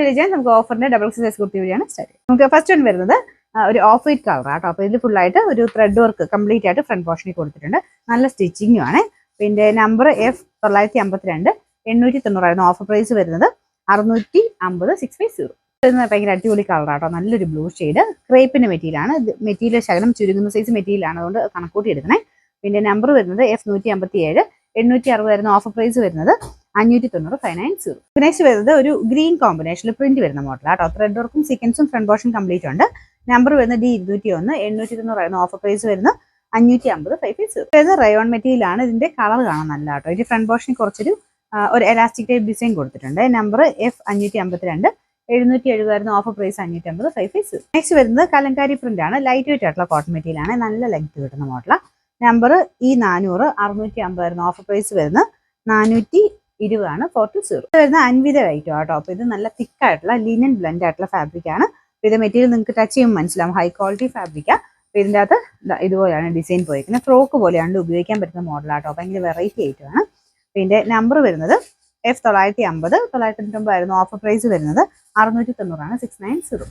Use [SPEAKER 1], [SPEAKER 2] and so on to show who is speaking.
[SPEAKER 1] ഡിജൈൻ നമുക്ക് ഓഫറിന്റെ double size kurti വഴിയാണ് start ചെയ്യുന്നത്. നമുക്ക് ഫസ്റ്റ് വൺ വരുന്നത് ഒരു ഓഫ് വൈറ്റ് കളർ ആട്ടോ. അപ്പോൾ ഇതിൽ ഫുൾ ആയിട്ട് ഒരു ത്രെഡ് വർക്ക് കംപ്ലീറ്റ് ആയിട്ട് ഫ്രണ്ട് പോർഷനിൽ കൊടുത്തിട്ടുണ്ട്. നല്ല സ്റ്റിച്ചിങ്ങും ആണ്. പിന്നെ നമ്പർ F952 890 ഓഫർ പ്രൈസ് വരുന്നത് 650 650. ഭയങ്കര അടിപൊളി കളർ ആട്ടോ. നല്ലൊരു ബ്ലൂ ഷെയ്ഡ് ക്രേപ്പിന്റെ മെറ്റീരിയലാണ്. മെറ്റീരിയൽ ശകലം ചുരുങ്ങുന്ന സൈസ് മെറ്റീരിയലാണ്, അതുകൊണ്ട് കണക്കൂട്ടി എടുക്കണേ. പിന്നെ നമ്പർ വരുന്നത് F157 860 ഓഫർ പ്രൈസ് വരുന്നത് 590 590. നെക്സ്റ്റ് വരുന്നത് ഒരു ഗ്രീൻ കോമ്പിനേഷനിൽ പ്രിന്റ് വരുന്ന മോഡൽ ആട്ടോ. ത്രെഡ് വർക്കും സീക്വൻസും ഫ്രണ്ട് പോർഷൻ കംപ്ലീറ്റ് ഉണ്ട്. നമ്പർ വരുന്നത് D201 890 ഓഫർ പ്രൈസ് വരുന്നത് 550 550. വരുന്നത് റയോൺ മെറ്റീരിയൽ ആണ്. ഇതിന്റെ കളർ കാണാൻ നല്ല ആട്ടോ. ഇതിന്റെ ഫ്രണ്ട് പോർഷനിൽ കുറച്ചൊരു എലാസ്റ്റിക് ടൈപ്പ് ഡിസൈൻ കൊടുത്തിട്ടുണ്ട്. Number F552 770 offer price 550 550. Next വരുന്നത് കലങ്കാരി പ്രിന്റ് ആണ്. ലൈറ്റ് വെയിറ്റ് ആയിട്ടുള്ള കോട്ടൺ മെറ്റീരിയൽ ആണ്. നല്ല ലെങ്ത് കിട്ടുന്ന മോഡലാണ്. നമ്പർ E400 650 ഓഫർ പ്രൈസ് വരുന്നത് 420 ആണ് 420. വരുന്ന അൻവിത വൈറ്റ് ആട്ടോ. അപ്പോൾ ഇത് നല്ല തിക്ക് ആയിട്ടുള്ള ലിനൻ ബ്ലെൻഡ് ആയിട്ടുള്ള ഫാബ്രിക് ആണ്. ഇത് മെറ്റീരിയൽ നിങ്ങൾക്ക് ടച്ച് ചെയ്യുമ്പോൾ മനസ്സിലാവും ഹൈ ക്വാളിറ്റി ഫാബ്രിക്കാണ്. അപ്പോൾ ഇതിൻ്റെ അകത്ത് ഇതുപോലെയാണ് ഡിസൈൻ പോയിരിക്കുന്നത്. ഫ്രോക്ക് പോലെയാണ് ഉപയോഗിക്കാൻ പറ്റുന്ന മോഡലാട്ടോ. ഭയങ്കര വെറൈറ്റി ആയിട്ടാണ്. പിന്നെ നമ്പർ വരുന്നത് F950 990 ഓഫർ പ്രൈസ് വരുന്നത് 690 690.